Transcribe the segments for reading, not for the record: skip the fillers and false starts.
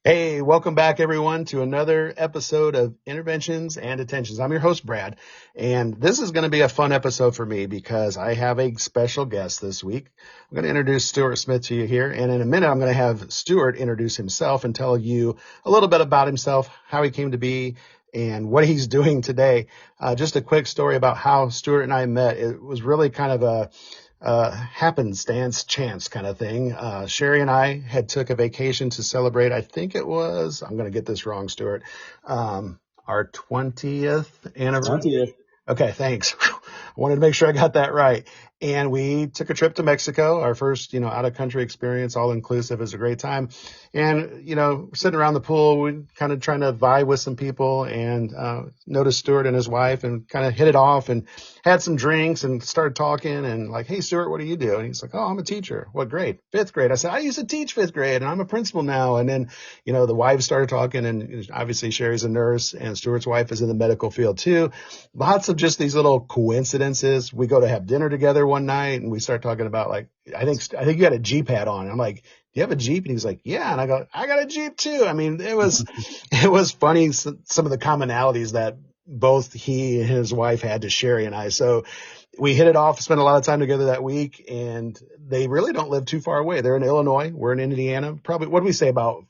Hey, welcome back everyone to another episode of Interventions and Detentions. I'm your host, Brad, and this is going to be a fun episode for me because I have a special guest this week. I'm going to introduce Stuart Smith to you here, and in a minute I'm going to have Stuart introduce himself and tell you a little bit about himself, how he came to be, and what he's doing today. Just a quick story about how Stuart and I met. It was really kind of a happenstance chance kind of thing. Sherry and I had took a vacation to celebrate. I think it was, I'm going to get this wrong, Stuart, our 20th anniversary. 20th. Okay, thanks. I wanted to make sure I got that right. And we took a trip to Mexico, our first, out of country experience, all inclusive. It was a great time. And, sitting around the pool, we kind of trying to vie with some people and noticed Stuart and his wife and kind of hit it off and had some drinks and started talking and like, hey, Stuart, what do you do? And he's like, oh, I'm a teacher. What grade? Fifth grade. I said, I used to teach fifth grade and I'm a principal now. And then, the wives started talking, and obviously Sherry's a nurse and Stuart's wife is in the medical field too. Lots of just these little coincidences. We go to have dinner together one night and we start talking about like, I think you had a Jeep hat on. I'm like, do you have a Jeep? And he's like, yeah. And I go, I got a Jeep too. I mean, it was funny. Some of the commonalities that both he and his wife had to Sherry and I. So we hit it off, spent a lot of time together that week, and they really don't live too far away. They're in Illinois. We're in Indiana. Probably, what do we say, about,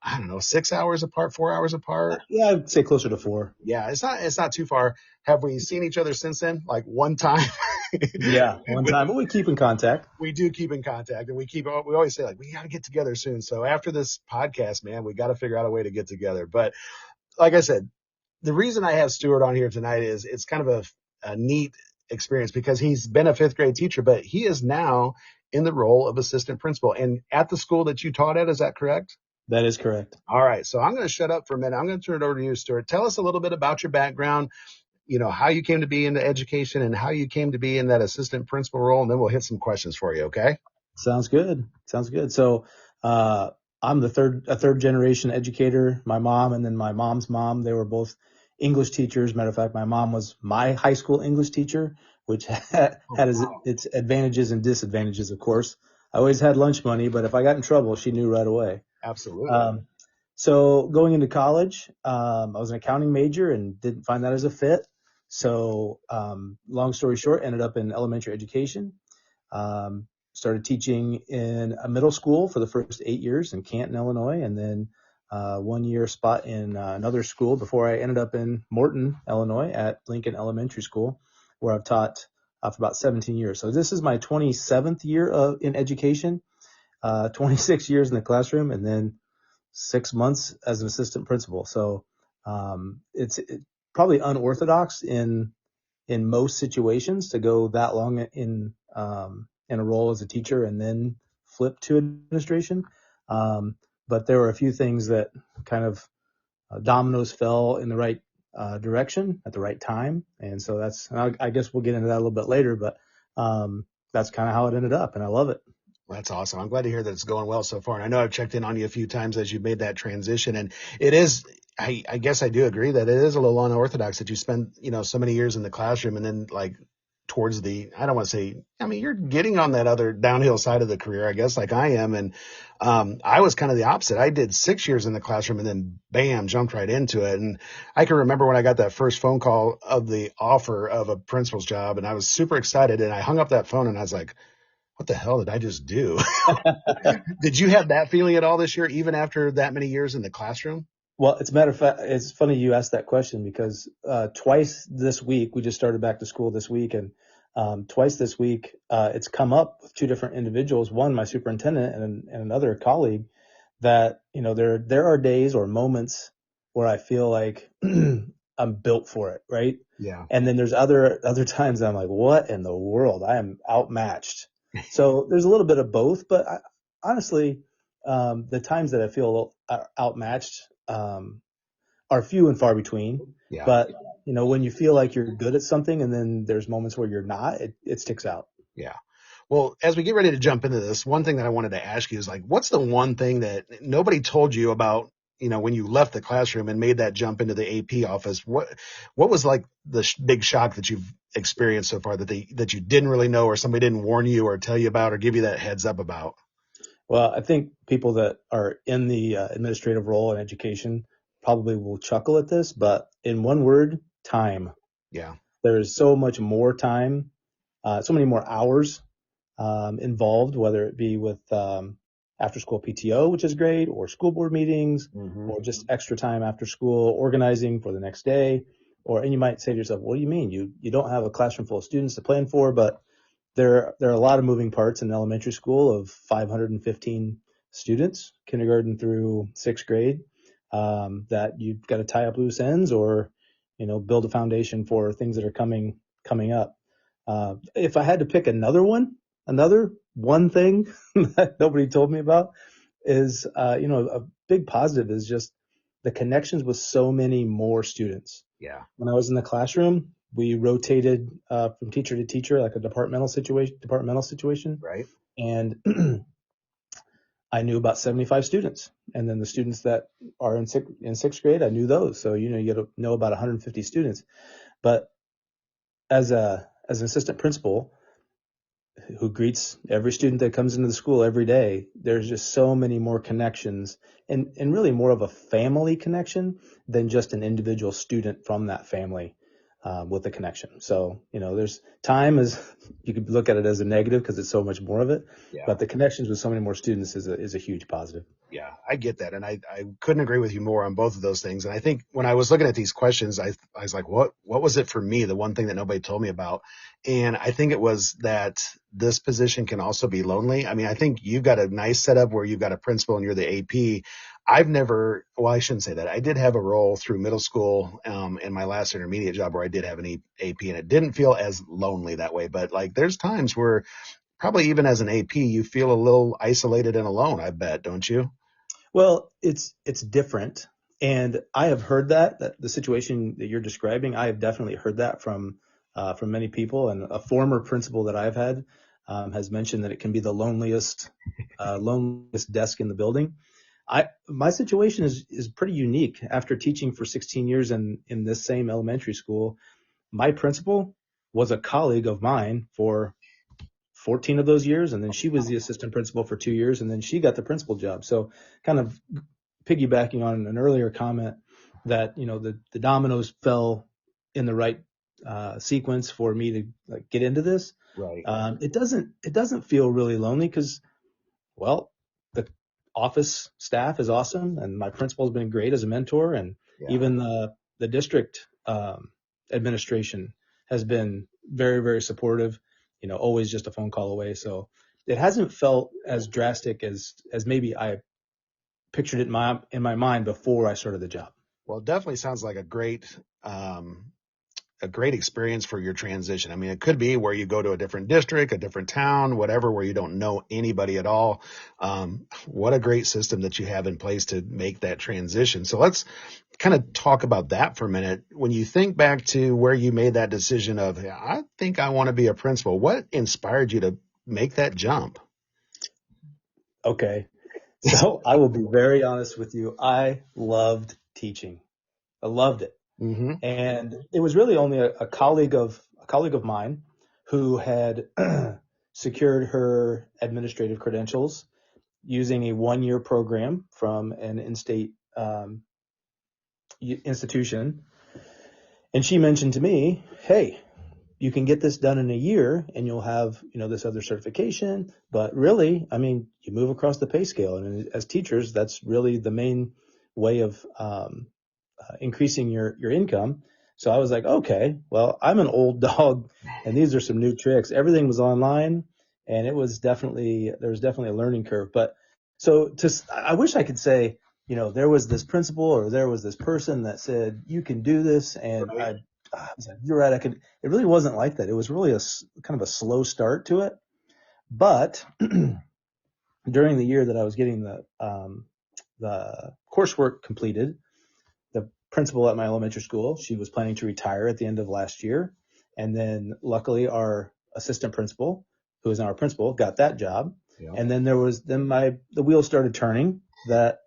I don't know, 6 hours apart, 4 hours apart? Yeah, I'd say closer to 4. Yeah, it's not too far. Have we seen each other since then? Like one time? Yeah, one time, but we keep in contact. We do keep in contact, and we always say like, we got to get together soon. So after this podcast, man, we got to figure out a way to get together. But like I said, the reason I have Stuart on here tonight is it's kind of a neat experience because he's been a fifth grade teacher, but he is now in the role of assistant principal. And at the school that you taught at, is that correct? That is correct. All right. So I'm going to shut up for a minute. I'm going to turn it over to you, Stuart. Tell us a little bit about your background, how you came to be into education and how you came to be in that assistant principal role. And then we'll hit some questions for you. Okay. Sounds good. So, I'm a third generation educator. My mom and then my mom's mom, they were both English teachers. Matter of fact, my mom was my high school English teacher, which had its advantages and disadvantages, of course. I always had lunch money, but if I got in trouble, she knew right away. Absolutely. So going into college, I was an accounting major and didn't find that as a fit. So long story short, ended up in elementary education. Started teaching in a middle school for the first 8 years in Canton, Illinois, and then 1 year spot in another school before I ended up in Morton, Illinois at Lincoln Elementary School, where I've taught for about 17 years. So this is my 27th year in education, 26 years in the classroom, and then 6 months as an assistant principal. So it's probably unorthodox in most situations to go that long in a role as a teacher and then flip to administration. But there were a few things that kind of dominoes fell in the right direction at the right time. And so I guess we'll get into that a little bit later, but that's kind of how it ended up, and I love it. That's awesome. I'm glad to hear that it's going well so far. And I know I've checked in on you a few times as you've made that transition. And it is, I guess I do agree that it is a little unorthodox that you spend, so many years in the classroom and then like towards I don't want to say, you're getting on that other downhill side of the career, I guess, like I am. And I was kind of the opposite. I did 6 years in the classroom and then bam, jumped right into it. And I can remember when I got that first phone call of the offer of a principal's job, and I was super excited, and I hung up that phone and I was like, what the hell did I just do? Did you have that feeling at all this year, even after that many years in the classroom? Well, as a matter of fact, it's funny you asked that question because twice this week, we just started back to school this week, and twice this week, it's come up with two different individuals, one, my superintendent, and another colleague, that, there are days or moments where I feel like I'm built for it, right? Yeah. And then there's other times that I'm like, what in the world? I am outmatched. So there's a little bit of both, but honestly, the times that I feel outmatched are few and far between. Yeah. But, when you feel like you're good at something and then there's moments where you're not, it sticks out. Yeah. Well, as we get ready to jump into this, one thing that I wanted to ask you is like, what's the one thing that nobody told you about, when you left the classroom and made that jump into the AP office? What was like the big shock that you've experienced so far that you didn't really know, or somebody didn't warn you or tell you about or give you that heads up about? Well, I think people that are in the administrative role in education probably will chuckle at this, but in one word, time. Yeah. There's so much more time, so many more hours involved, whether it be with after school PTO, which is great, or school board meetings, Mm-hmm. or just extra time after school organizing for the next day. And you might say to yourself, what do you mean? You don't have a classroom full of students to plan for, but there are a lot of moving parts in elementary school of 515 students, kindergarten through sixth grade, that you've got to tie up loose ends or, build a foundation for things that are coming up. If I had to pick another one thing that nobody told me about is, a big positive is just the connections with so many more students. Yeah. When I was in the classroom, we rotated from teacher to teacher, like a departmental situation, Right. and I knew about 75 students. And then the students that are in sixth grade, I knew those. So you got to know about 150 students. But as an assistant principal who greets every student that comes into the school every day, there's just so many more connections and really more of a family connection than just an individual student from that family with a connection. So, there's time is, you could look at it as a negative because it's so much more of it, Yeah. but the connections with so many more students is a huge positive. Yeah, I get that. And I couldn't agree with you more on both of those things. And I think when I was looking at these questions, I was like, what was it for me? The one thing that nobody told me about. And I think it was that this position can also be lonely. I mean, I think you've got a nice setup where you've got a principal and you're the AP. I've never, well, I shouldn't say that. I did have a role through middle school, in my last intermediate job where I did have an AP, and it didn't feel as lonely that way. But like, there's times where probably even as an AP, you feel a little isolated and alone, I bet, don't you? Well, it's different. And I have heard that the situation that you're describing, I have definitely heard that from many people. And a former principal that I've had has mentioned that it can be the loneliest desk in the building. My situation is pretty unique. After teaching for 16 years in this same elementary school, my principal was a colleague of mine for 14 of those years, and then she was the assistant principal for 2 years, and then she got the principal job. So kind of piggybacking on an earlier comment that the dominoes fell in the right sequence for me to like get into this. Right. It doesn't feel really lonely because, well, the office staff is awesome, and my principal has been great as a mentor, and Yeah. even the district administration has been very, very supportive. Always just a phone call away. So it hasn't felt as drastic as maybe I pictured it in my mind before I started the job. Well, it definitely sounds like um, a great experience for your transition. I mean, it could be where you go to a different district, a different town, whatever, where you don't know anybody at all. What a great system that you have in place to make that transition. So let's kind of talk about that for a minute. When you think back to where you made that decision of, "Yeah, I think I want to be a principal," what inspired you to make that jump? Okay. So I will be very honest with you. I loved teaching. I loved it. Mm-hmm. And it was really only a colleague of mine who had secured her administrative credentials using a 1-year program from an in-state institution. And she mentioned to me, "Hey, you can get this done in a year and you'll have, this other certification. But really, I mean, you move across the pay scale. And as teachers, that's really the main way of increasing your income." So I was like, okay, well, I'm an old dog and these are some new tricks. Everything was online and there was definitely a learning curve. But I wish I could say, there was this principal or there was this person that said, you can do this. And Right. I was like, you're right. It really wasn't like that. It was really kind of a slow start to it. But during the year that I was getting the coursework completed, the principal at my elementary school, she was planning to retire at the end of last year. And then luckily our assistant principal, who is now our principal, got that job. Yeah. And then the wheels started turning that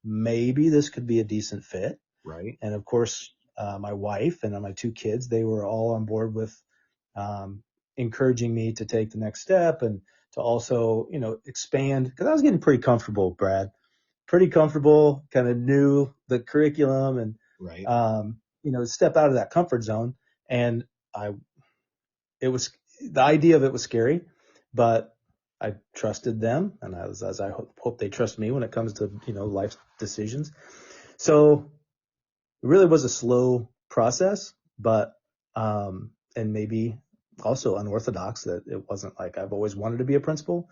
maybe this could be a decent fit. Right. And of course, my wife and my two kids, they were all on board with encouraging me to take the next step and to also, expand, because I was getting pretty comfortable, Brad, pretty comfortable, kind of knew the curriculum and, Right. step out of that comfort zone. And I, it was, the idea of it was scary, but I trusted them, and as I hope they trust me when it comes to, life decisions. So it really was a slow process, but, and maybe also unorthodox, that it wasn't like I've always wanted to be a principal.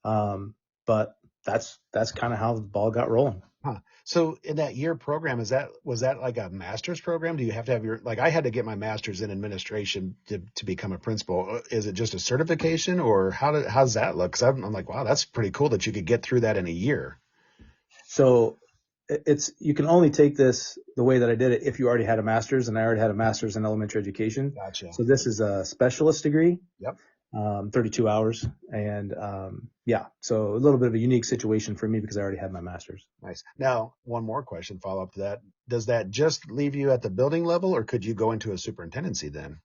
But that's kind of how the ball got rolling. Huh. So in that year program, was that like a master's program? Do you have to have like I had to get my master's in administration to become a principal. Is it just a certification, or how's that look? Because I'm like, wow, that's pretty cool that you could get through that in a year. So you can only take this the way that I did it if you already had a master's, and I already had a master's in elementary education. Gotcha. So this is a specialist degree, Yep. 32 hours. And yeah, so a little bit of a unique situation for me because I already had my master's. Nice. Now, one more question, follow up to that. Does that just leave you at the building level, or could you go into a superintendency then?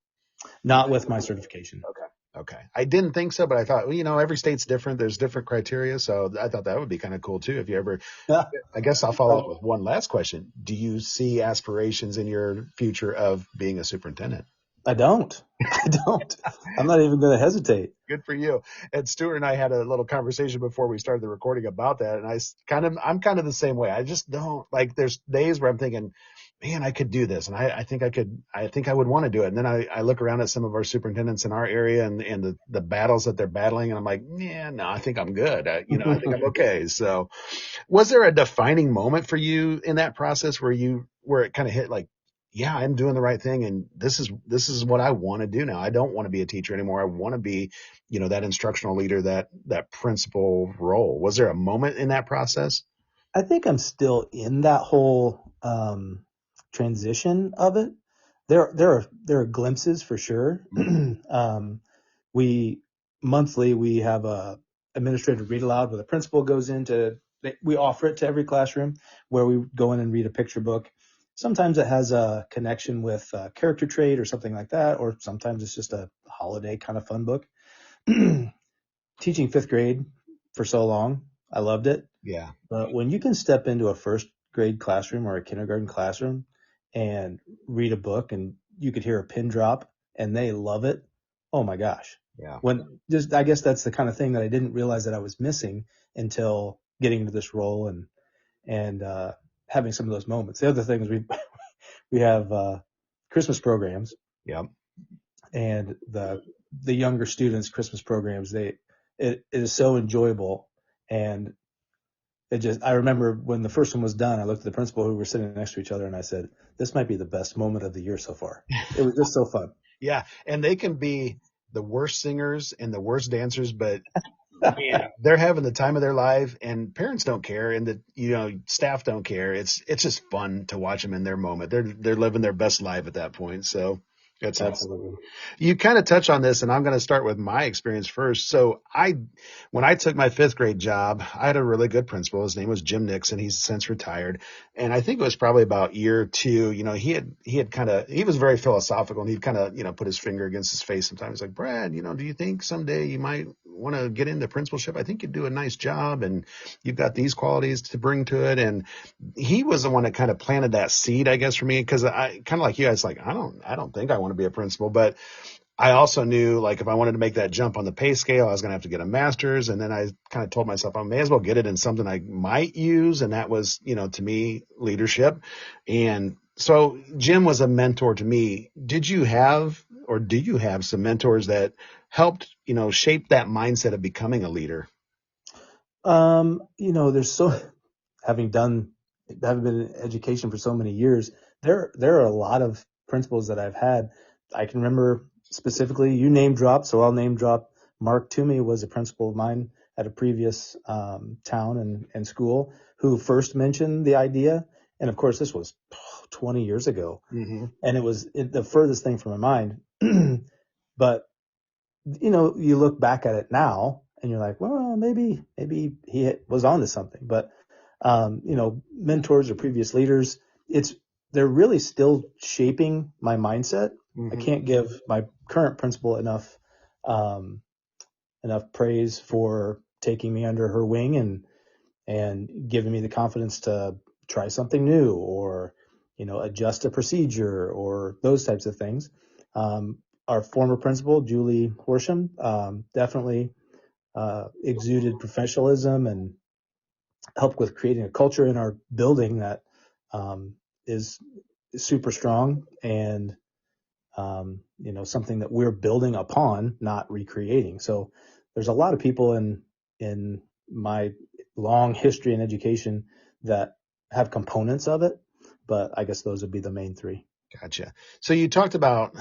Not with my certification. Okay. Okay. I didn't think so, but I thought, well, every state's different. There's different criteria. So I thought that would be kind of cool too. If you ever, Yeah, I guess I'll follow up with one last question. Do you see aspirations in your future of being a superintendent? I don't. I don't. I'm not even going to hesitate. Good for you. And Stuart and I had a little conversation before we started the recording about that. And I'm kind of the same way. I just don't like, there's days where I'm thinking, man, I could do this. And I think I think I would want to do it. And then I look around at some of our superintendents in our area and the battles that they're battling. And I'm like, yeah, no, I think I'm good. I think I'm okay. So was there a defining moment for you in that process where it kind of hit like, yeah, I'm doing the right thing, and this is what I want to do now. I don't want to be a teacher anymore. I want to be, that instructional leader, that principal role. Was there a moment in that process? I think I'm still in that whole transition of it. There are glimpses for sure. Mhm. We monthly we have a administrative read aloud where the principal goes into. We offer it to every classroom where we go in and read a picture book. Sometimes it has a connection with a character trait or something like that, or sometimes it's just a holiday kind of fun book. Teaching fifth grade for so long, I loved it. Yeah, But when you can step into a first grade classroom or a kindergarten classroom and read a book and you could hear a pin drop and they love it, oh my gosh. yeah. I guess that's the kind of thing that I didn't realize that I was missing until getting into this role and having some of those moments. The other thing is we have Christmas programs, Yeah. and the younger students' Christmas programs, it is so enjoyable. And I remember when the first one was done, I looked at the principal, who were sitting next to each other, and I said, this might be the best moment of the year so far. It was just so fun. Yeah. And they can be the worst singers and the worst dancers, but man, they're having the time of their life, and parents don't care, and staff don't care. It's just fun to watch them in their moment. They're living their best life at that point. So that's awesome. Absolutely. You kind of touch on this, and I'm going to start with my experience first. So when I took my fifth grade job, I had a really good principal. His name was Jim Nixon. He's since retired. And I think it was probably about year two, he was very philosophical, and he'd kind of, put his finger against his face sometimes like, Brad, do you think someday you might want to get into principalship? I think you'd do a nice job, and you've got these qualities to bring to it. And he was the one that kind of planted that seed, I guess, for me, because I kind of like you guys, like, I don't think I want to be a principal, but I also knew, like, if I wanted to make that jump on the pay scale, I was going to have to get a master's. And then I kind of told myself I may as well get it in something I might use. And that was, to me, leadership. And so Jim was a mentor to me. Did you have, or do you have some mentors that helped, shape that mindset of becoming a leader? There's having done, having been in education for so many years, there are a lot of principals that I've had. I can remember specifically, you name dropped, so I'll name drop. Mark Toomey was a principal of mine at a previous town and school, who first mentioned the idea. And of course, this was 20 years ago, Mm-hmm. and it was the furthest thing from my mind. But you look back at it now and you're like, well, maybe he was onto something. But mentors or previous leaders, they're really still shaping my mindset. I Mm-hmm. can't give my current principal enough um, enough praise for taking me under her wing and giving me the confidence to try something new or, adjust a procedure or those types of things. Our former principal, Julie Horsham, definitely exuded professionalism and helped with creating a culture in our building that is super strong and something that we're building upon, not recreating. So there's a lot of people in my long history in education that have components of it, but I guess those would be the main three. Gotcha. So you talked about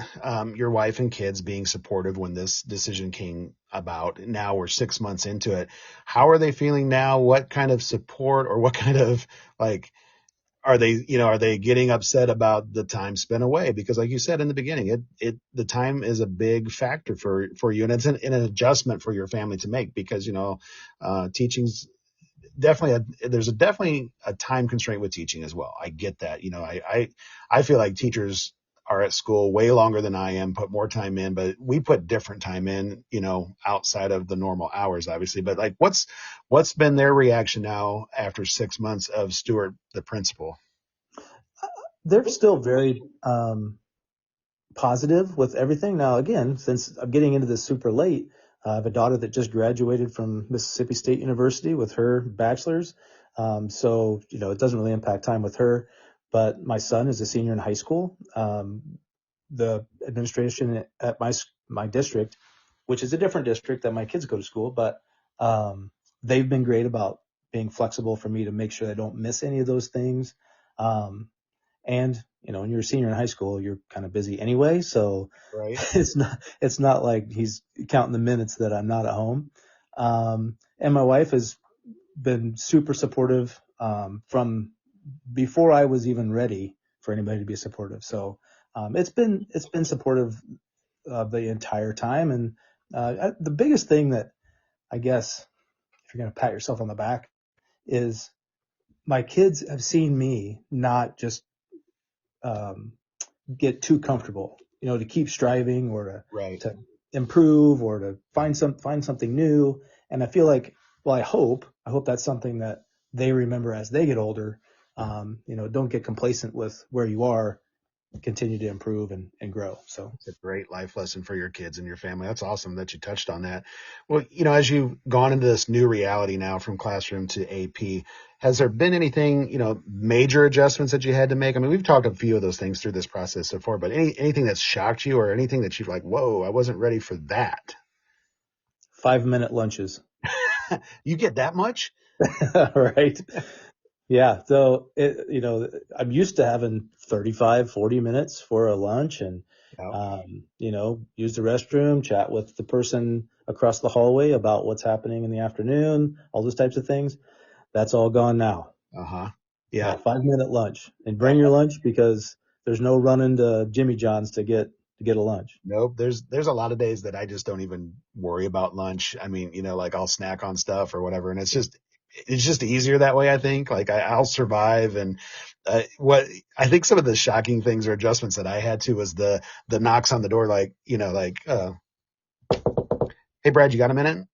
your wife and kids being supportive when this decision came about. Now we're 6 months into it. How are they feeling now? What kind of support or what kind of like are they getting upset about the time spent away? Because like you said in the beginning, the time is a big factor for you, and it's an adjustment for your family to make because teaching's there's definitely a time constraint with teaching as well. I get that. I feel like teachers are at school way longer than I am, put more time in, but we put different time in, outside of the normal hours, obviously. But like, what's been their reaction now after 6 months of Stuart, the principal? They're still very positive with everything. Now, again, since I'm getting into this super late, I have a daughter that just graduated from Mississippi State University with her bachelor's. So, it doesn't really impact time with her. But my son is a senior in high school. The administration at my district, which is a different district that my kids go to school, but they've been great about being flexible for me to make sure I don't miss any of those things. Um, and when you're a senior in high school, you're kind of busy anyway. So Right. it's not like he's counting the minutes that I'm not at home. And my wife has been super supportive from before I was even ready for anybody to be supportive. So it's been supportive the entire time. And the biggest thing that I guess if you're going to pat yourself on the back is my kids have seen me not just um, get too comfortable, to keep striving or Right. to improve or to find something new. And I feel like, well, I hope that's something that they remember as they get older. Don't get complacent with where you are, continue to improve and grow. So It's a great life lesson for your kids and your family. That's awesome that you touched on that. Well, as you've gone into this new reality now from classroom to AP, has there been anything, major adjustments that you had to make? I mean, we've talked a few of those things through this process so far, but anything that's shocked you or anything that you've like, whoa, I wasn't ready for that. 5-minute lunches, You get that much? right? Yeah. So I'm used to having 35, 40 minutes for a lunch and, Yeah. use the restroom, chat with the person across the hallway about what's happening in the afternoon, all those types of things. That's all gone now. Uh-huh. Yeah. Yeah. 5-minute lunch and bring your lunch because there's no running to Jimmy John's to get a lunch. Nope. There's a lot of days that I just don't even worry about lunch. I mean, like I'll snack on stuff or whatever, and it's just easier that way. I think like I'll survive. And what I think some of the shocking things or adjustments that I had to was the knocks on the door, like hey Brad, you got a minute?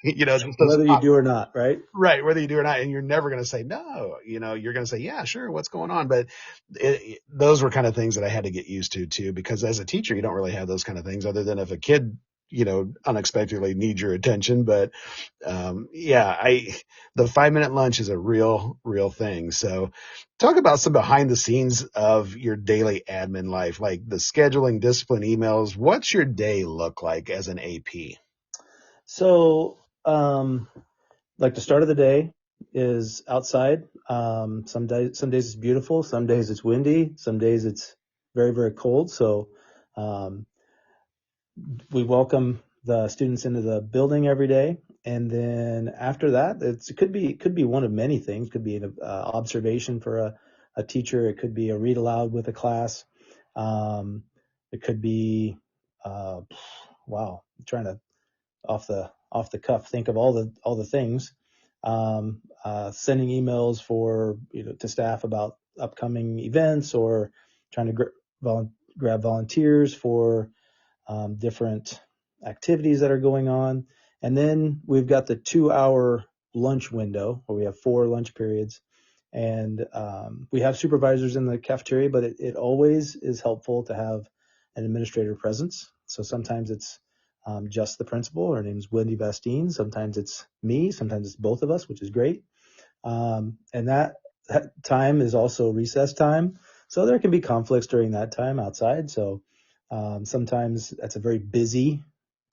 Just those Whether you do or not, right? right, whether you do or not, and you're never going to say no. You're going to say, yeah, sure, what's going on? But those were kind of things that I had to get used to too, because as a teacher, you don't really have those kind of things other than if a kid, unexpectedly needs your attention. But yeah, the 5-minute lunch is a real thing. So talk about some behind the scenes of your daily admin life, like the scheduling, discipline, emails. What's your day look like as an AP? So, like the start of the day is outside. Some days it's beautiful. Some days it's windy. Some days it's very, very cold. So, um, we welcome the students into the building every day. And then after that, it could be one of many things. It could be an observation for a teacher. It could be a read aloud with a class. Um, it could be, uh, wow, I'm trying to off the cuff think of all the things. Sending emails for to staff about upcoming events or trying to grab volunteers for different activities that are going on. And then we've got the 2-hour lunch window where we have 4 lunch periods. And we have supervisors in the cafeteria, but it always is helpful to have an administrator presence. So sometimes it's just the principal. Her name's Wendy Bastine. Sometimes it's me. Sometimes it's both of us, which is great. And that time is also recess time. So there can be conflicts during that time outside. So sometimes that's a very busy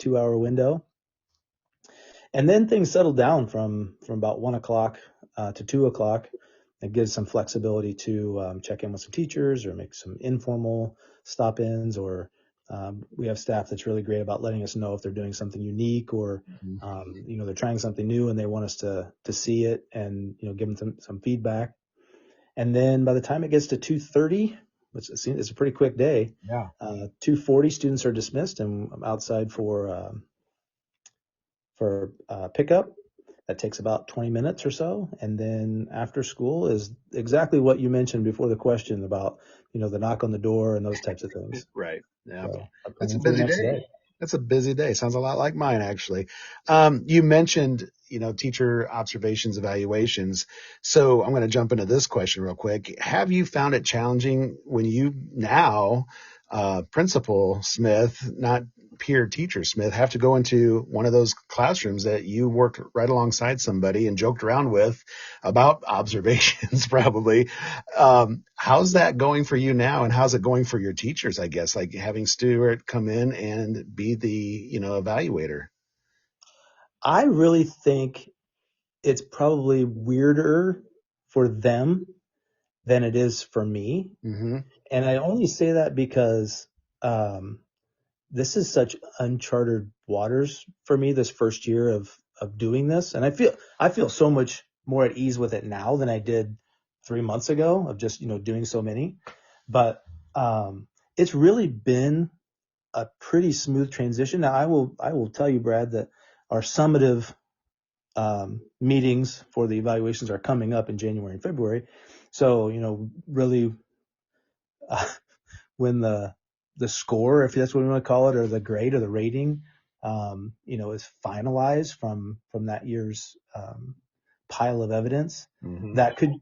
2-hour window. And then things settle down from about 1 o'clock to 2 o'clock. It gives some flexibility to check in with some teachers or make some informal stop-ins, or we have staff that's really great about letting us know if they're doing something unique, or they're trying something new and they want us to see it and give them some feedback. And then by the time it gets to 2:30, which is a pretty quick day, 2:40 students are dismissed and I'm outside for pickup. That takes about 20 minutes or so. And then after school is exactly what you mentioned before the question about, the knock on the door and those types of things. Right. Yeah. So That's a planning for the busy next day. day. That's a busy day. Sounds a lot like mine, actually. You mentioned, teacher observations, evaluations. So I'm going to jump into this question real quick. Have you found it challenging when you now, Principal Smith, not peer teacher Smith, have to go into one of those classrooms that you worked right alongside somebody and joked around with about observations, probably? How's that going for you now, and how's it going for your teachers, I guess, like having Stuart come in and be the, evaluator? I really think it's probably weirder for them than it is for me. Mm-hmm. And I only say that because um, this is such uncharted waters for me this first year of doing this. And I feel so much more at ease with it now than I did 3 months ago of just, doing so many. But it's really been a pretty smooth transition. Now I will tell you, Brad, that our summative meetings for the evaluations are coming up in January and February. So, really uh, when the score, if that's what we want to call it, or the grade or the rating, is finalized from that year's pile of evidence, Mm-hmm. that could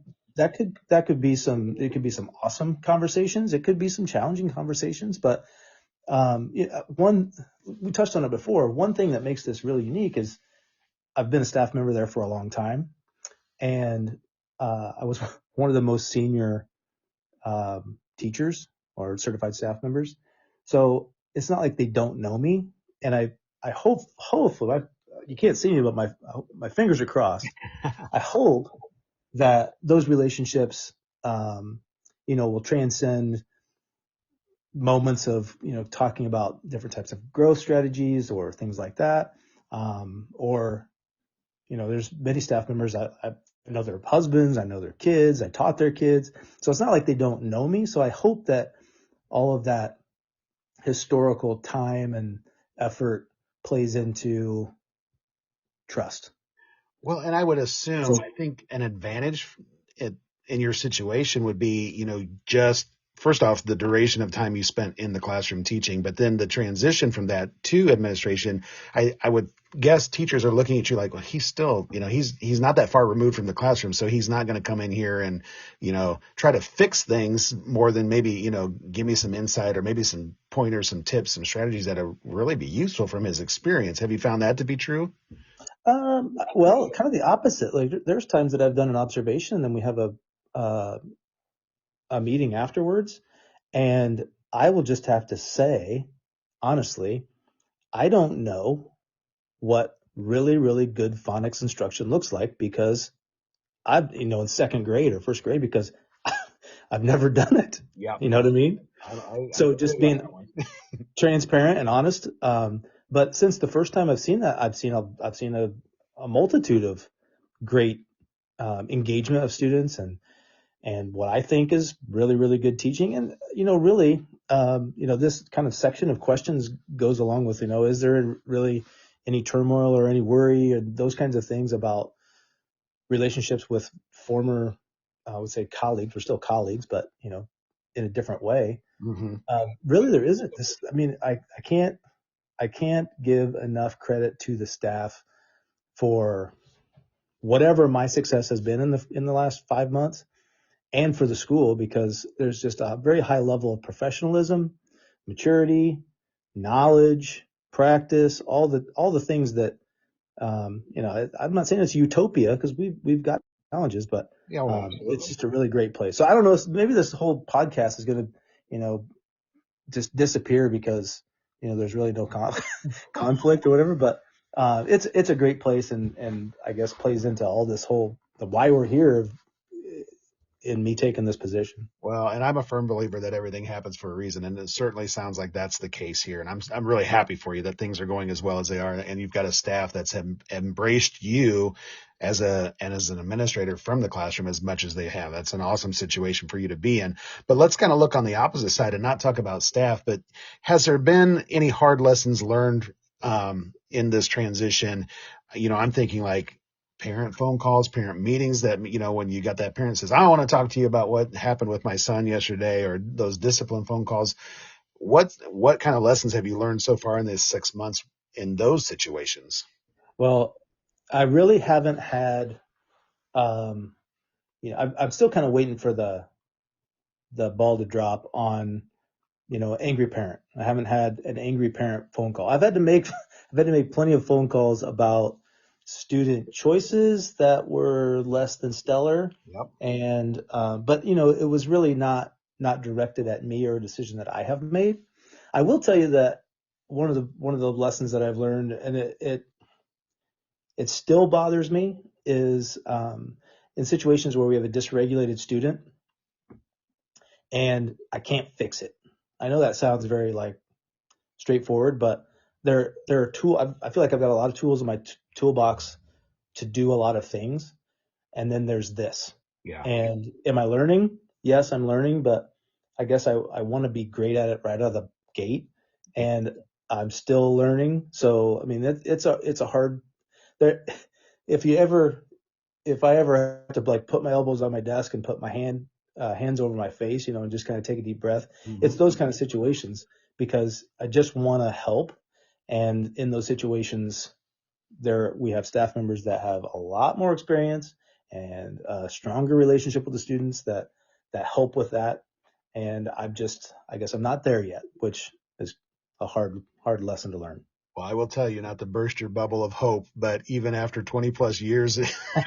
be it could be some awesome conversations. It could be some challenging conversations, but one, we touched on it before. One thing that makes this really unique is I've been a staff member there for a long time, and I was one of the most senior teachers or certified staff members. So it's not like they don't know me. And I hopefully, you can't see me, but my fingers are crossed. I hope that those relationships, will transcend moments of, talking about different types of growth strategies or things like that. Or, there's many staff members I know their husbands, I know their kids, I taught their kids. So it's not like they don't know me. So I hope that all of that historical time and effort plays into trust. Well, and I would So assume, I think an advantage in your situation would be, just first off, the duration of time you spent in the classroom teaching, but then the transition from that to administration. I would guess teachers are looking at you like, well, he's still, he's not that far removed from the classroom, so he's not going to come in here and, try to fix things more than maybe, give me some insight or maybe some pointers, some tips, some strategies that would really be useful from his experience. Have you found that to be true? well, kind of the opposite. Like there's times that I've done an observation and then we have uh, a meeting afterwards, and I will just have to say, honestly, I don't know what really, really good phonics instruction looks like because I've, in second grade or first grade, because I've never done it. Yeah. You know what I mean? I So feel just you on being that one. transparent and honest. But since the first time I've seen that, I've seen a multitude of great engagement of students and what I think is really, really good teaching. And, really, this kind of section of questions goes along with, is there really any turmoil or any worry and those kinds of things about relationships with former, I would say colleagues. We're still colleagues, but, in a different way. Mm-hmm. Really, there isn't this. I mean, I can't I can't give enough credit to the staff for whatever my success has been in the last 5 months, and for the school, because there's just a very high level of professionalism, maturity, knowledge, practice, all the things that I'm not saying it's utopia, because we've got challenges, but Yeah, well, it's absolutely. just a really great place. So I don't know, maybe this whole podcast is going to, you know, just disappear because there's really no conflict or whatever. But it's a great place, and I guess plays into all this whole the why we're here in me taking this position. Well, and I'm a firm believer that everything happens for a reason, and it certainly sounds like that's the case here. And I'm really happy for you that things are going as well as they are, and you've got a staff that's embraced you as an administrator from the classroom as much as they have. That's an awesome situation for you to be in. But let's kind of look on the opposite side and not talk about staff. But has there been any hard lessons learned in this transition? I'm thinking like parent phone calls, parent meetings that, when you got that parent says, I want to talk to you about what happened with my son yesterday, or those discipline phone calls. What kind of lessons have you learned so far in these 6 months in those situations? Well, I really haven't had. Um, I'm still kind of waiting for the ball to drop on angry parent. I haven't had an angry parent phone call. I've had to make plenty of phone calls about student choices that were less than stellar, Yep. and but it was really not directed at me or a decision that I have made. I will tell you that one of the lessons that I've learned, and it still bothers me, is in situations where we have a dysregulated student and I can't fix it. I know that sounds very like straightforward, but there are I feel like I've got a lot of tools in my toolbox to do a lot of things, and then there's this. Yeah. And am I learning? Yes, I'm learning, but I guess I want to be great at it right out of the gate, and I'm still learning. So I mean, it's a hard there. If you ever if I ever have to like put my elbows on my desk and put my hands over my face, and just kind of take a deep breath, it's Mm-hmm. those kind of situations, because I just want to help. And in those situations, there we have staff members that have a lot more experience and a stronger relationship with the students that help with that. And I guess I'm not there yet, which is a hard lesson to learn. Well, I will tell you, not to burst your bubble of hope, but even after 20 plus years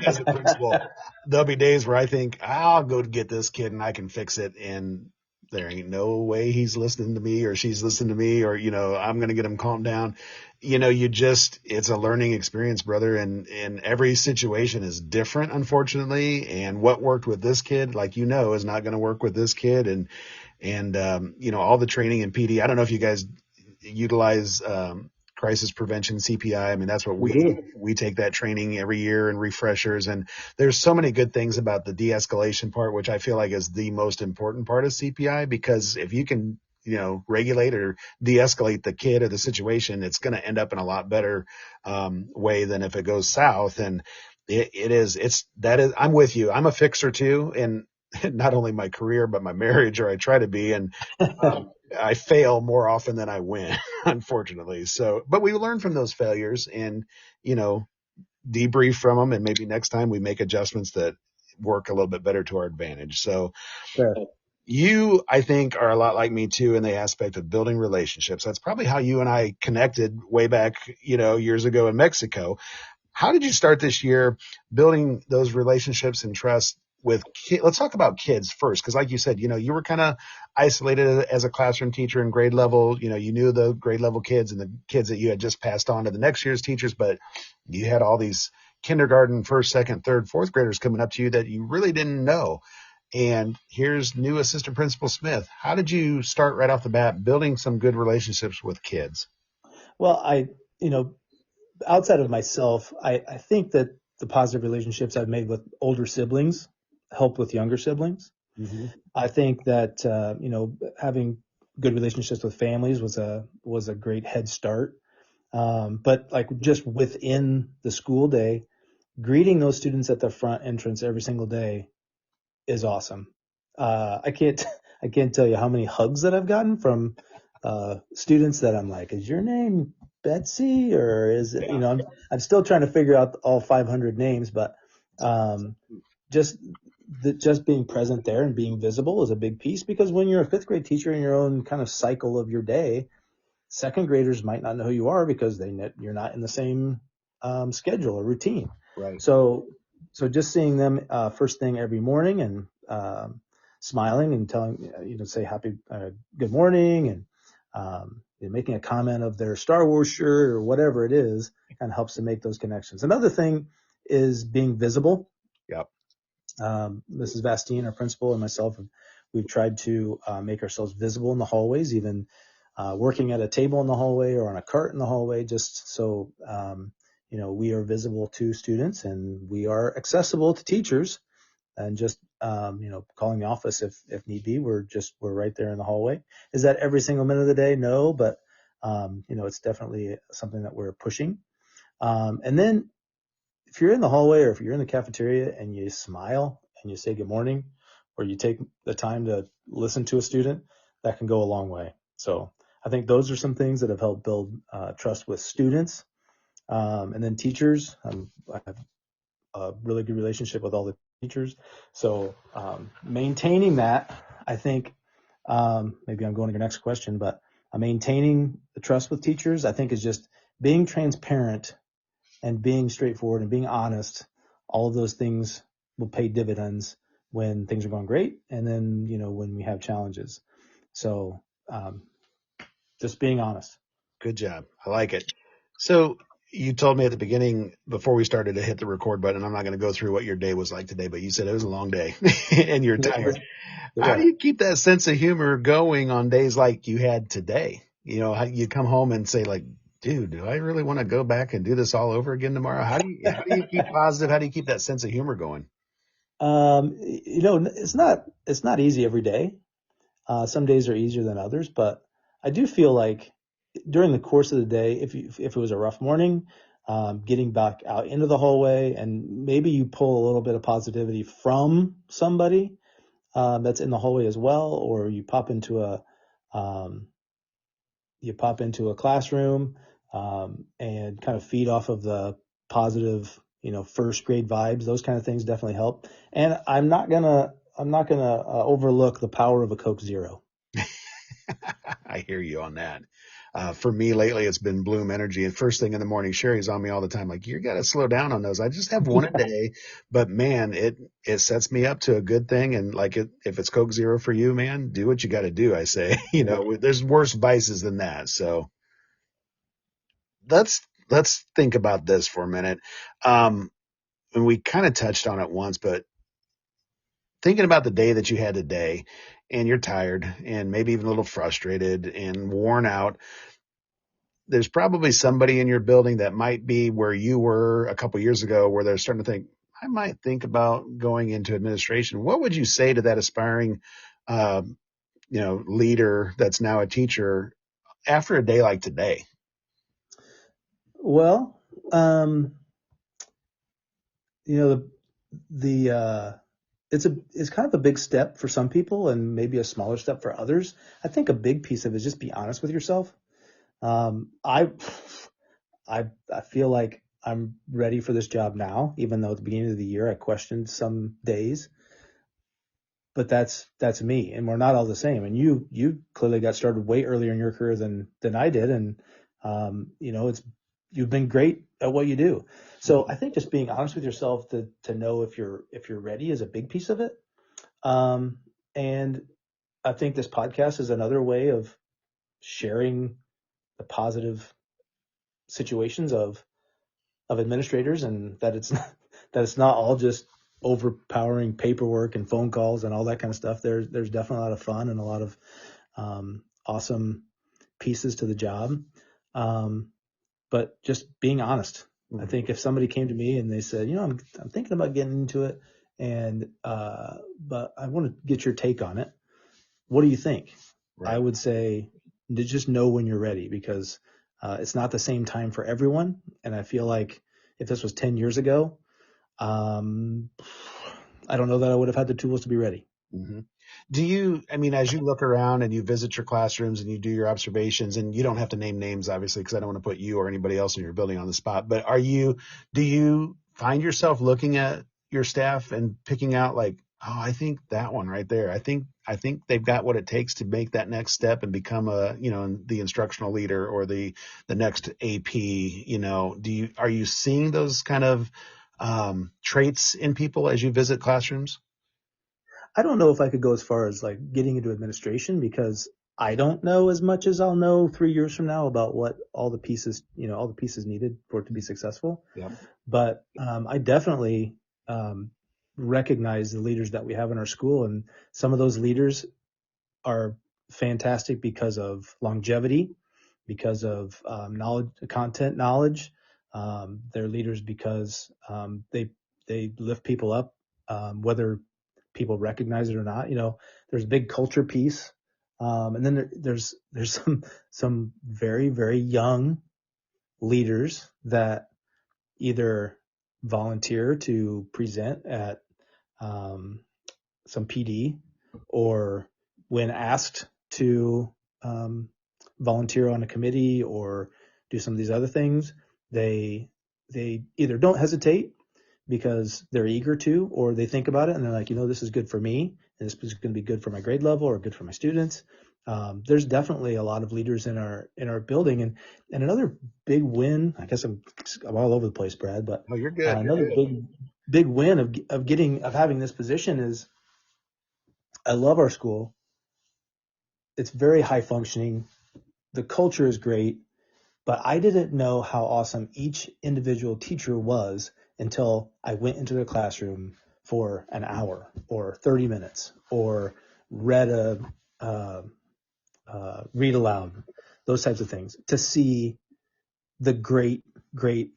as a principal, there'll be days where I think I'll go to get this kid and I can fix it. And there ain't no way he's listening to me or she's listening to me, or, I'm going to get him calmed down. It's a learning experience, brother. And every situation is different, unfortunately. And what worked with this kid, like, is not going to work with this kid. And all the training in PD. I don't know if you guys utilize, crisis prevention, CPI. I mean, that's what We we do. we take that training every year and refreshers. And there's so many good things about the de-escalation part, which I feel like is the most important part of CPI, because if you can, regulate or de-escalate the kid or the situation, it's going to end up in a lot better way than if it goes south. And I'm with you. I'm a fixer too. And not only my career, but my marriage, or I try to be. And I fail more often than I win, unfortunately. So, but we learn from those failures and, you know, debrief from them. And maybe next time we make adjustments that work a little bit better to our advantage. So Fair. you, I think, are a lot like me too in the aspect of building relationships. That's probably how you and I connected way back, years ago in Mexico. How did you start this year building those relationships and trust with kids? Let's talk about kids first, because like you said, you were kind of isolated as a classroom teacher in grade level. You knew the grade level kids and the kids that you had just passed on to the next year's teachers, but you had all these kindergarten, first, second, third, fourth graders coming up to you that you really didn't know. And here's new assistant principal Smith. How did you start right off the bat building some good relationships with kids? Well, you know, outside of myself, I think that the positive relationships I've made with older siblings help with younger siblings. Mm-hmm. I think that having good relationships with families was a great head start. But like just within the school day, greeting those students at the front entrance every single day is awesome. I can't I can't tell you how many hugs that I've gotten from students that I'm like, is your name Betsy, or is it, I'm still trying to figure out all 500 names, but just just being present there and being visible is a big piece, because when you're a fifth grade teacher in your own kind of cycle of your day, second graders might not know who you are because you're not in the same schedule or routine. Right. So just seeing them first thing every morning and smiling and telling, say happy, good morning, and making a comment of their Star Wars shirt or whatever it is, kind of helps to make those connections. Another thing is being visible. Yep. Mrs. Bastine, our principal, and myself, we've tried to make ourselves visible in the hallways, even working at a table in the hallway or on a cart in the hallway, just so we are visible to students and we are accessible to teachers. And just calling the office if need be. We're right there in the hallway. Is that every single minute of the day? No, but it's definitely something that we're pushing. And then if you're in the hallway or if you're in the cafeteria and you smile and you say good morning, or you take the time to listen to a student, that can go a long way. So I think those are some things that have helped build trust with students. And then teachers, I have a really good relationship with all the teachers. So maintaining that, I think, maybe I'm going to your next question, but maintaining the trust with teachers, I think, is just being transparent and being straightforward and being honest. All of those things will pay dividends when things are going great, and then when we have challenges. So just being honest. Good job. I like it. So you told me at the beginning, before we started to hit the record button, I'm not going to go through what your day was like today, but you said it was a long day and you're tired. How do you keep that sense of humor going on days like you had today? How you come home and say, like, dude, do I really want to go back and do this all over again tomorrow? How do you keep positive? How do you keep that sense of humor going? It's not easy every day. Some days are easier than others, but I do feel like during the course of the day, if it was a rough morning, getting back out into the hallway, and maybe you pull a little bit of positivity from somebody that's in the hallway as well, or um, you pop into a classroom and kind of feed off of the positive, first grade vibes. Those kind of things definitely help. And I'm not gonna overlook the power of a Coke Zero. I hear you on that. For me lately, it's been Bloom Energy. And first thing in the morning, Sherry's on me all the time. Like, you got to slow down on those. I just have one a day, but man, it sets me up to a good thing. And like, if it's Coke Zero for you, man, do what you got to do. I say, there's worse vices than that. So let's think about this for a minute. And we kind of touched on it once, but thinking about the day that you had today, and you're tired and maybe even a little frustrated and worn out, there's probably somebody in your building that might be where you were a couple years ago, where they're starting to think, I might think about going into administration. What would you say to that aspiring, uh, leader that's now a teacher after a day like today? Well, the the it's kind of a big step for some people and maybe a smaller step for others. I think a big piece of it is just be honest with yourself. Um, I I feel like I'm ready for this job now, even though at the beginning of the year I questioned some days. But that's me, and we're not all the same. And you clearly got started way earlier in your career than I did, and it's you've been great at what you do. So I think just being honest with yourself to know if you're ready is a big piece of it. And I think this podcast is another way of sharing the positive situations of administrators, and that it's not all just overpowering paperwork and phone calls and all that kind of stuff. There's definitely a lot of fun and a lot of awesome pieces to the job. But just being honest. I think if somebody came to me and they said, I'm thinking about getting into it, and but I want to get your take on it. What do you think? Right. I would say to just know when you're ready, because it's not the same time for everyone. And I feel like if this was 10 years ago, I don't know that I would have had the tools to be ready. Mm-hmm. Do you, I mean, as you look around and you visit your classrooms and you do your observations, and you don't have to name names, obviously, because I don't want to put you or anybody else in your building on the spot, but do you find yourself looking at your staff and picking out like, oh, I think that one right there, I think they've got what it takes to make that next step and become the instructional leader or the next AP, are you seeing those kind of traits in people as you visit classrooms? I don't know if I could go as far as like getting into administration because I don't know as much as I'll know 3 years from now about what all the pieces needed for it to be successful. Yep. But I definitely recognize the leaders that we have in our school, and some of those leaders are fantastic because of longevity, because of knowledge. They're leaders because they lift people up, whether people recognize it or not. There's a big culture piece, and then there's some very very young leaders that either volunteer to present at um, some PD, or when asked to um, volunteer on a committee or do some of these other things, they they either don't hesitate because they're eager to, or they think about it and they're like, this is good for me, and this is going to be good for my grade level or good for my students. There's definitely a lot of leaders in our building, and another big win. I guess I'm all over the place, Brad, but Oh, you're good. You're another good. big win of having this position is I love our school. It's very high functioning. The culture is great, but I didn't know how awesome each individual teacher was until I went into their classroom for an hour or 30 minutes or read uh, read aloud, those types of things, to see the great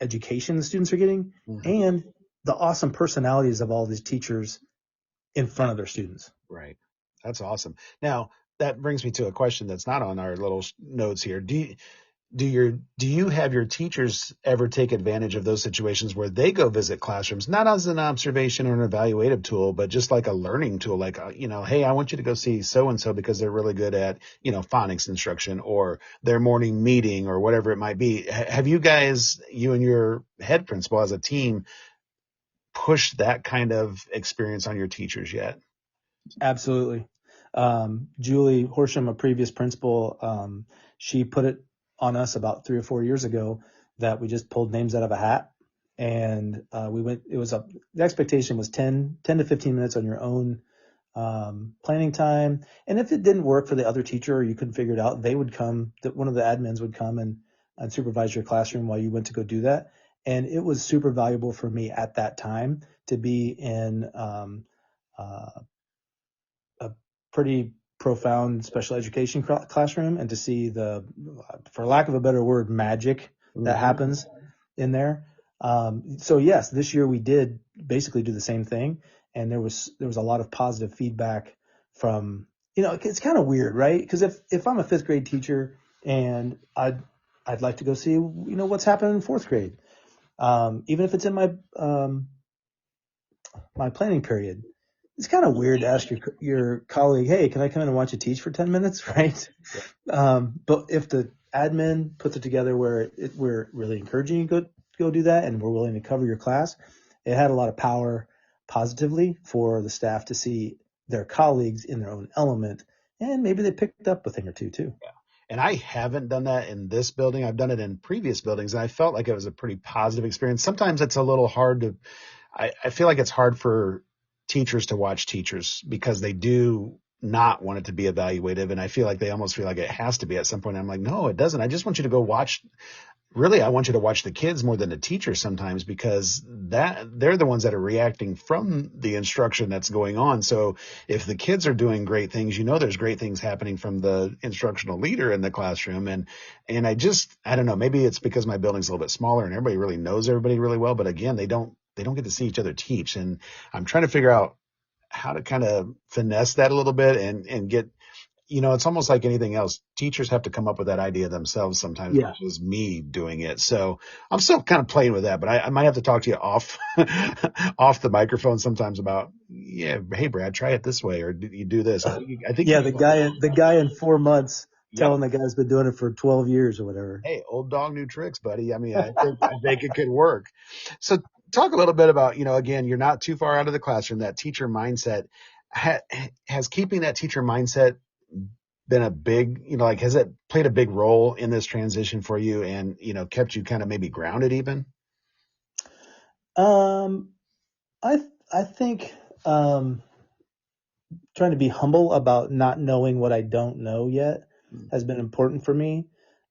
education the students are getting Mhm. and the awesome personalities of all these teachers in front of their students. Right. That's awesome. Now, that brings me to a question that's not on our little notes here. Do you have your teachers ever take advantage of those situations where they go visit classrooms, not as an observation or an evaluative tool, but just like a learning tool, like, hey, I want you to go see so and so because they're really good at, phonics instruction or their morning meeting or whatever it might be. Have you guys, you and your head principal as a team, pushed that kind of experience on your teachers yet? Absolutely. Julie Horsham, a previous principal, she put it on us about 3 or 4 years ago that we just pulled names out of a hat, and we went. The expectation was 10 to 15 minutes on your own planning time, and if it didn't work for the other teacher or you couldn't figure it out, they would come. One of the admins would come and supervise your classroom while you went to go do that, and it was super valuable for me at that time to be in. Uh, a pretty profound special education classroom and to see for lack of a better word, magic that Hmm. happens in there. So yes, this year we did basically do the same thing, and there was a lot of positive feedback from, it's kind of weird, right? Because if I'm a fifth grade teacher and I'd like to go see, what's happening in fourth grade, even if it's in my planning period, it's kind of weird to ask your colleague, "Hey, can I come in and watch you teach for 10 minutes?" Right? But if the admin puts it together where we're really encouraging you to go do that, and we're willing to cover your class, it had a lot of power positively for the staff to see their colleagues in their own element, and maybe they picked up a thing or two too. And I haven't done that in this building. I've done it in previous buildings, and I felt like it was a pretty positive experience. Sometimes it's a little hard I feel like it's hard for teachers to watch teachers because they do not want it to be evaluative. And I feel like they almost feel like it has to be at some point. I'm like, no, it doesn't. I just want you to go watch. Really, I want you to watch the kids more than the teachers sometimes because they're the ones that are reacting from the instruction that's going on. So if the kids are doing great things, there's great things happening from the instructional leader in the classroom. And I don't know, maybe it's because my building's a little bit smaller and everybody really knows everybody really well. But again, they don't get to see each other teach. And I'm trying to figure out how to kind of finesse that a little bit and get it's almost like anything else. Teachers have to come up with that idea themselves sometimes Yeah. versus me doing it. So I'm still kind of playing with that, but I might have to talk to you off, off the microphone sometimes about, yeah, hey, Brad, try it this way, or you do this. I think Yeah, you, the guy in 4 months yep. telling the guy's been doing it for 12 years or whatever. Hey, old dog, new tricks, buddy. I mean, I think it could work. So talk a little bit about, again, you're not too far out of the classroom, that teacher mindset. Ha, has keeping that teacher mindset been a big, like, has it played a big role in this transition for you and, kept you kind of maybe grounded even? Um, I think trying to be humble about not knowing what I don't know yet has been important for me.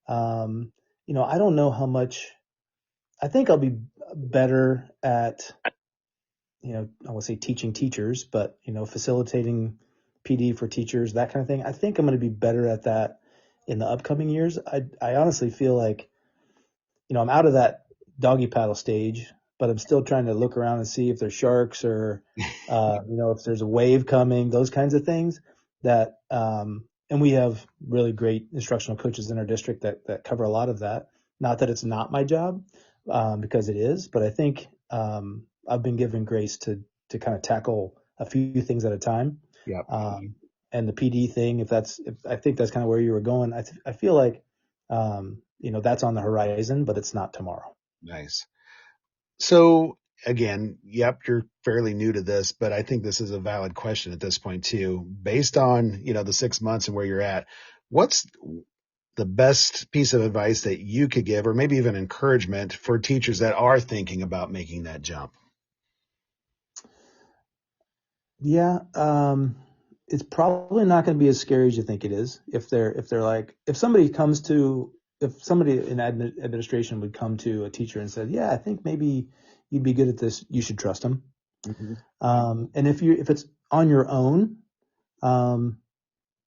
Um, I don't know how much. I think I'll be better at, I would say teaching teachers, but facilitating PD for teachers, that kind of thing. I think I'm going to be better at that in the upcoming years. I honestly feel like, I'm out of that doggy paddle stage, but I'm still trying to look around and see if there's sharks or, if there's a wave coming, those kinds of things and we have really great instructional coaches in our district that cover a lot of that. Not that it's not my job, because it is, but I think, I've been given grace to kind of tackle a few things at a time. Yep. Um, and the PD thing, if I think that's kind of where you were going. I feel like, that's on the horizon, but it's not tomorrow. Nice. So again, yep, you're fairly new to this, but I think this is a valid question at this point too. Based on, the 6 months and where you're at, what's the best piece of advice that you could give, or maybe even encouragement for teachers that are thinking about making that jump? Yeah, it's probably not going to be as scary as you think it is. If they're like, if somebody in administration would come to a teacher and said, "Yeah, I think maybe you'd be good at this," you should trust them. Hmm. And if it's on your own, um,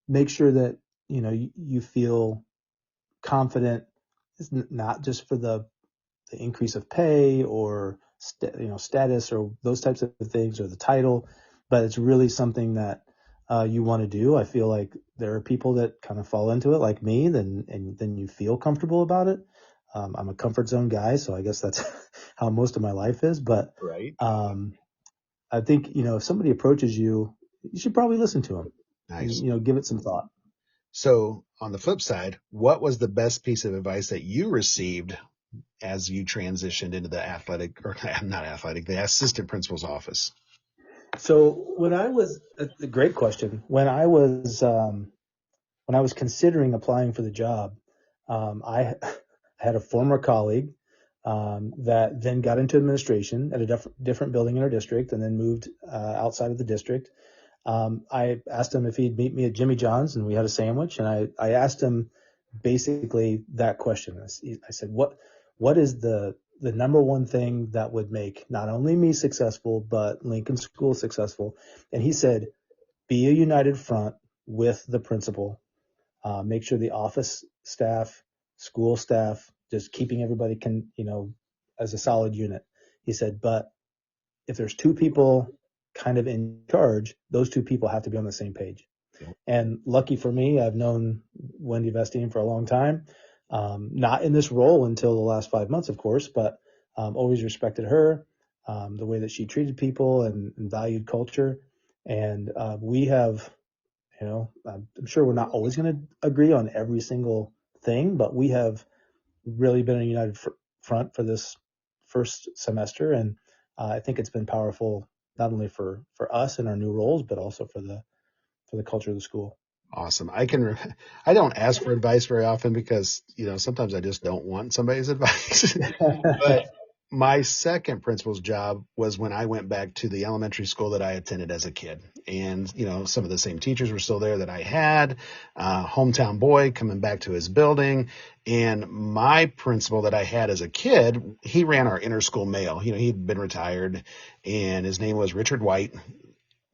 make sure that you feel confident. It's not just for the increase of pay or status or those types of things or the title, but it's really something that you want to do. I feel like there are people that kind of fall into it like me, and then you feel comfortable about it. I'm a comfort zone guy, so I guess that's how most of my life is. But Right. um, I think if somebody approaches you, you should probably listen to them and Nice. give it some thought. So on the flip side, what was the best piece of advice that you received as you transitioned into the athletic, or not athletic, the assistant principal's office? So when I was a great question. When I was considering applying for the job, I had a former colleague that then got into administration at a different building in our district and then moved outside of the district. I asked him if he'd meet me at Jimmy John's, and we had a sandwich. And I asked him basically that question. I said, what is the number one thing that would make not only me successful, but Lincoln School successful? And he said, be a united front with the principal. Make sure the office staff, school staff, just keeping everybody as a solid unit. He said, but if there's two people kind of in charge, those two people have to be on the same page. Yep. And lucky for me, I've known Wendy Vestine for a long time. Not in this role until the last 5 months, of course, but always respected her, the way that she treated people and valued culture. And we have, I'm sure we're not always going to agree on every single thing, but we have really been a united front for this first semester. And I think it's been powerful not only for us in our new roles, but also for the culture of the school. Awesome. I don't ask for advice very often because, sometimes I just don't want somebody's advice. But my second principal's job was when I went back to the elementary school that I attended as a kid. And, some of the same teachers were still there that I had, hometown boy coming back to his building. And my principal that I had as a kid, he ran our inter-school mail. He'd been retired, and his name was Richard White.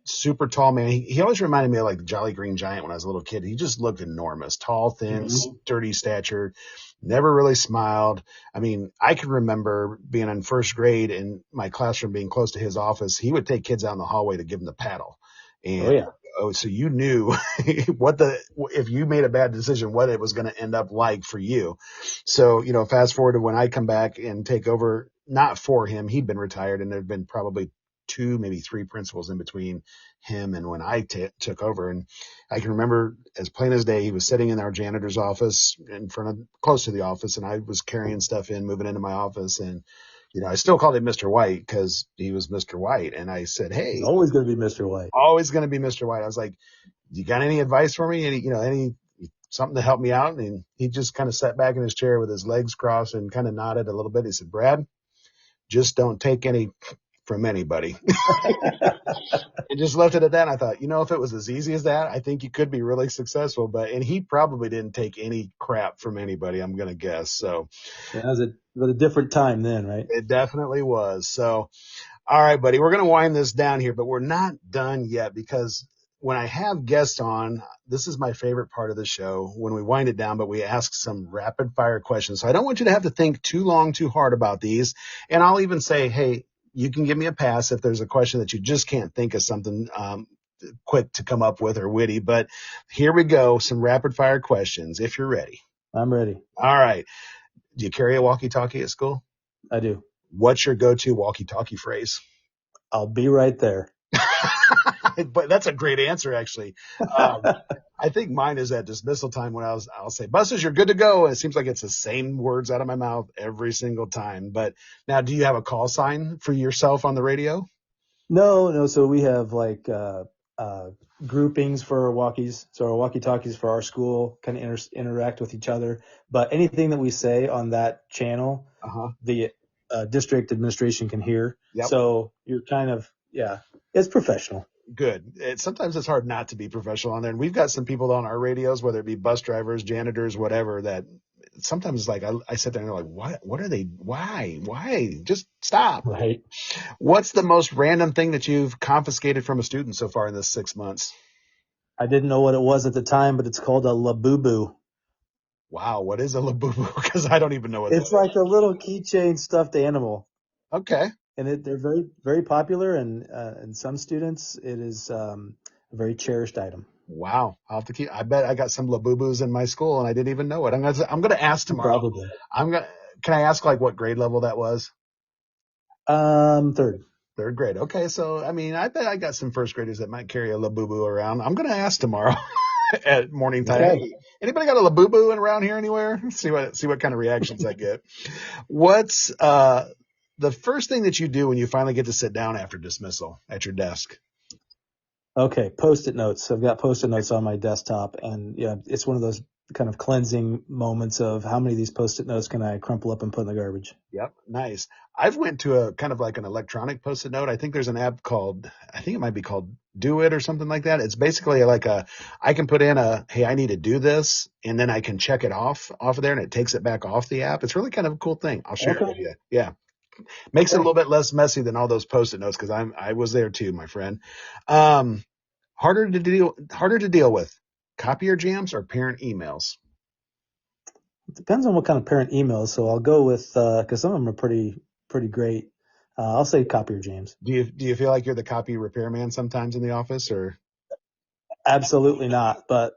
Super tall man. He always reminded me of like the Jolly Green Giant when I was a little kid. He just looked enormous, tall, thin, Mhm. sturdy stature, never really smiled. I mean, I can remember being in first grade in my classroom being close to his office. He would take kids out in the hallway to give them the paddle. Oh And yeah. Oh, so you knew if you made a bad decision, what it was going to end up like for you. So, fast forward to when I come back and take over, not for him, he'd been retired and there'd been probably two, maybe three principals in between him and when I took over. And I can remember as plain as day, he was sitting in our janitor's office close to the office, and I was carrying stuff moving into my office. And, I still called him Mr. White because he was Mr. White. And I said, He's "Hey, always going to be Mr. White. always going to be Mr. White." I was like, "You got any advice for me? Any something to help me out?" And he just kind of sat back in his chair with his legs crossed and kind of nodded a little bit. He said, "Brad, just don't take any from anybody." And just left it at that. And I thought, if it was as easy as that, I think you could be really successful. And he probably didn't take any crap from anybody, I'm going to guess. So Yeah, it was a different time then, right? it definitely was. So, all right, buddy, we're going to wind this down here, but we're not done yet because when I have guests on, this is my favorite part of the show when we wind it down, but we ask some rapid fire questions. So I don't want you to have to think too long, too hard about these. And I'll even say, hey, you can give me a pass if there's a question that you just can't think of something quick to come up with or witty. But here we go. Some rapid fire questions if you're ready. I'm ready. All right. Do you carry a walkie-talkie at school? I do. What's your go-to walkie-talkie phrase? I'll be right there. But that's a great answer, actually. I think mine is at dismissal time when I'll say, "Buses, you're good to go." And it seems like it's the same words out of my mouth every single time. But now, do you have a call sign for yourself on the radio? No. So we have like groupings for our walkies. So our walkie-talkies for our school kind of interact with each other. But anything that we say on that channel, Uh-huh. the district administration can hear. Yep. So you're kind of, yeah, it's professional. Good. Sometimes it's hard not to be professional on there. And we've got some people on our radios, whether it be bus drivers, janitors, whatever, that sometimes it's like I sit there and they're like, what are they? Why? Just stop. Right. What's the most random thing that you've confiscated from a student so far in this 6 months? I didn't know what it was at the time, but it's called a labubu. Wow, what is a labubu? Because I don't even know what that It's is. like a little keychain stuffed animal. Okay. And they're very, very popular, and some students, it is a very cherished item. Wow. I'll have to keep. I bet I got some labubus in my school and I didn't even know it. I'm gonna ask tomorrow. Probably. I'm gonna. Can I ask like what grade level that was? Third. Third grade. Okay, so I mean, I bet I got some first graders that might carry a labubu around. I'm gonna ask tomorrow at morning time. Okay. Hey, anybody got a labubu around here anywhere? See what kind of reactions I get. What's the first thing that you do when you finally get to sit down after dismissal at your desk? Okay. Post-it notes. I've got post-it notes on my desktop, and yeah, it's one of those kind of cleansing moments of how many of these post-it notes can I crumple up and put in the garbage? Yep, nice. I've went to a kind of like an electronic post-it note. I think there's an app called, I think it might be called Do It or something like that. It's basically like I can put in hey, I need to do this, and then I can check it off of there, and it takes it back off the app. It's really kind of a cool thing. I'll share it with Okay. you. Yeah, makes it a Okay. little bit less messy than all those post-it notes because I was there too, my friend. Um, harder to deal with, copier jams or parent emails. It depends on what kind of parent emails. So I'll go with, because some of them are pretty great. I'll say copier James. Do you feel like you're the copy repairman sometimes in the office or? Absolutely not, but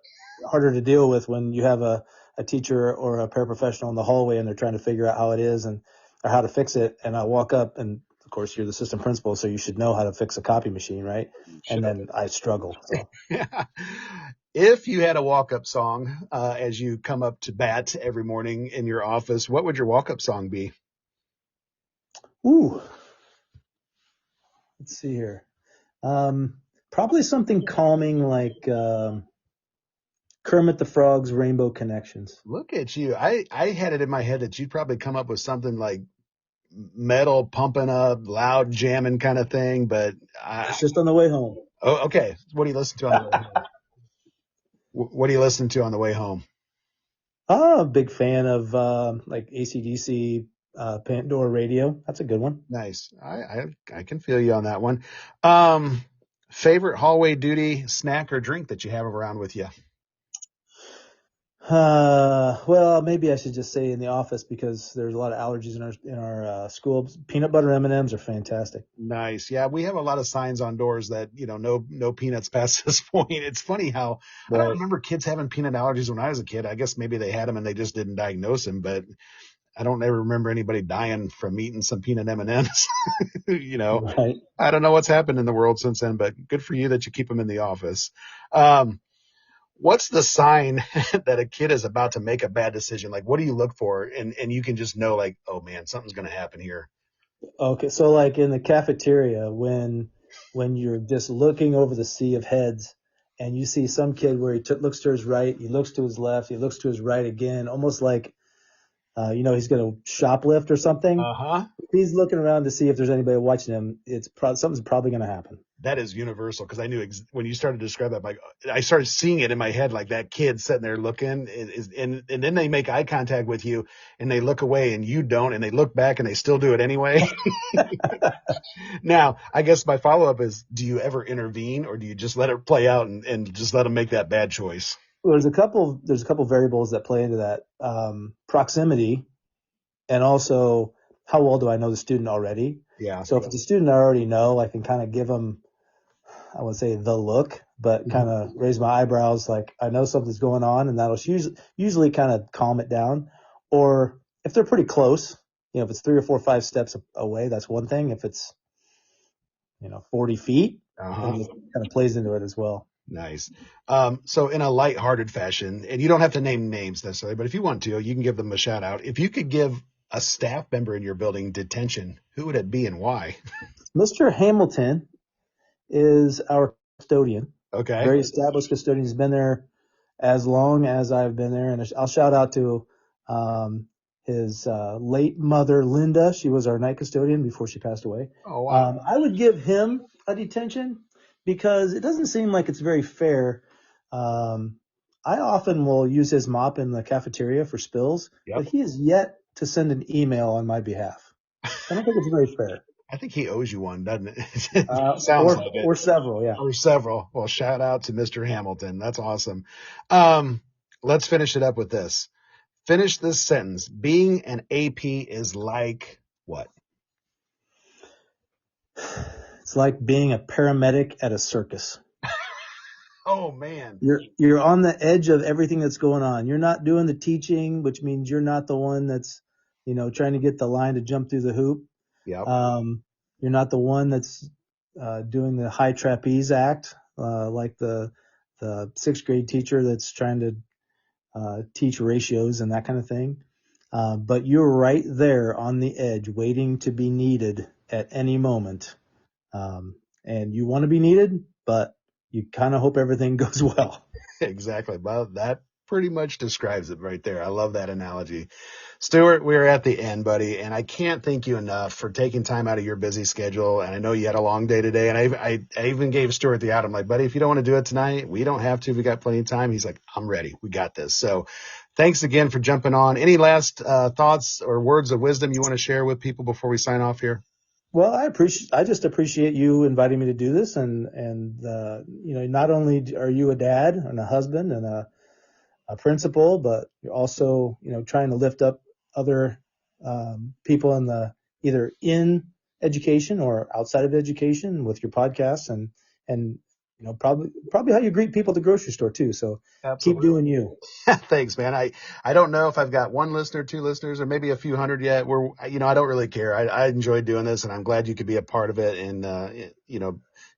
harder to deal with when you have a teacher or a paraprofessional in the hallway and they're trying to figure out how it is and or how to fix it. And I walk up and of course you're the assistant principal, so you should know how to fix a copy machine, right? And Should have then I struggle. So, been. If you had a walk-up song as you come up to bat every morning in your office, what would your walk-up song be? ooh, let's see here. Probably something calming like Kermit the Frog's Rainbow Connections. Look at you. I had it in my head that you'd probably come up with something like metal pumping up, loud jamming kind of thing, but It's just on the way home. oh, okay. What do you listen to on the way home? What do you listen to on the way home? Oh, a big fan of like AC/DC, Pandora Radio. That's a good one. Nice. I can feel you on that one. Um, Favorite hallway duty snack or drink that you have around with you? Well, maybe I should just say in the office because there's a lot of allergies in our school. Peanut butter M&Ms are fantastic. Nice. Yeah, we have a lot of signs on doors that, no peanuts past this point. It's funny how I don't Right. remember kids having peanut allergies when I was a kid. I guess maybe they had them and they just didn't diagnose them, but I don't ever remember anybody dying from eating some peanut M&Ms. You know, Right. I don't know what's happened in the world since then, but good for you that you keep them in the office. Um, what's the sign that a kid is about to make a bad decision? Like, what do you look for? And you can just know, like, oh man, something's going to happen here. Okay. So like in the cafeteria, when you're just looking over the sea of heads and you see some kid where looks to his right, he looks to his left, he looks to his right again, almost like he's going to shoplift or something. Uh huh. If he's looking around to see if there's anybody watching him, something's probably going to happen. That is universal because I knew when you started to describe that, like I started seeing it in my head, like that kid sitting there looking, and then they make eye contact with you, and they look away, and you don't, and they look back, and they still do it anyway. Now, I guess my follow up is: do you ever intervene, or do you just let it play out and just let them make that bad choice? Well, there's a couple variables that play into that. Proximity and also how well do I know the student already? Yeah. So if it's a student I already know, I can kind of give them, I would say the look, but kind of raise my eyebrows like I know something's going on, and that'll usually kind of calm it down. Or if they're pretty close, if it's 3 or 4, 5 steps away, that's one thing. If it's 40 feet, Uh then huh. it kind of plays into it as well. Nice. So in a lighthearted fashion, and you don't have to name names necessarily, but if you want to, you can give them a shout out. If you could give a staff member in your building detention, who would it be and why? Mr. Hamilton is our custodian, Okay. very established custodian. He's been there as long as I've been there. And I'll shout out to um, his late mother, Linda. She was our night custodian before she passed away. Oh wow. I would give him a detention because it doesn't seem like it's very fair. Um, I often will use his mop in the cafeteria for spills, but Yep. he has yet to send an email on my behalf. So I don't think it's very fair. I think he owes you one, doesn't it? It sounds like it. Or several, yeah. Or several. Well, shout out to Mr. Hamilton. That's awesome. Um, let's finish it up with this. Finish this sentence. Being an AP is like what? It's like being a paramedic at a circus. Oh man. You're on the edge of everything that's going on. You're not doing the teaching, which means you're not the one that's, trying to get the line to jump through the hoop. Yep. Um, you're not the one that's doing the high trapeze act, like the sixth grade teacher that's trying to teach ratios and that kind of thing. But you're right there on the edge, waiting to be needed at any moment. And you want to be needed, but you kind of hope everything goes well. Exactly. Well, that pretty much describes it right there. I love that analogy. Stuart, we're at the end, buddy, and I can't thank you enough for taking time out of your busy schedule. And I know you had a long day today, and I even gave Stuart the out. I'm like, buddy, if you don't want to do it tonight, we don't have to. We got plenty of time. He's like, I'm ready. We got this. So thanks again for jumping on. Any last thoughts or words of wisdom you want to share with people before we sign off here? Well, I just appreciate you inviting me to do this, and not only are you a dad and a husband and a principal, but you're also trying to lift up other people in the either in education or outside of education with your podcast, and probably how you greet people at the grocery store too. So keep Absolutely. doing you. Thanks, man. I don't know if I've got one listener, two listeners, or maybe a few hundred yet. I don't really care. I enjoyed doing this, and I'm glad you could be a part of it. And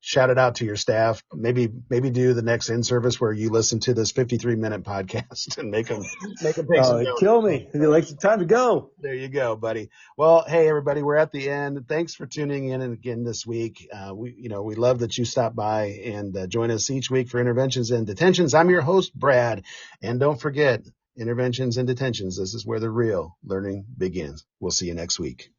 shout it out to your staff. Maybe do the next in service where you listen to this 53-minute podcast and make them take some notes. Kill me. Like time to go. There you go, buddy. Well, hey everybody, we're at the end. Thanks for tuning in again this week. We love that you stop by and join us each week for Interventions and Detentions. I'm your host, Brad, and don't forget Interventions and Detentions. This is where the real learning begins. We'll see you next week.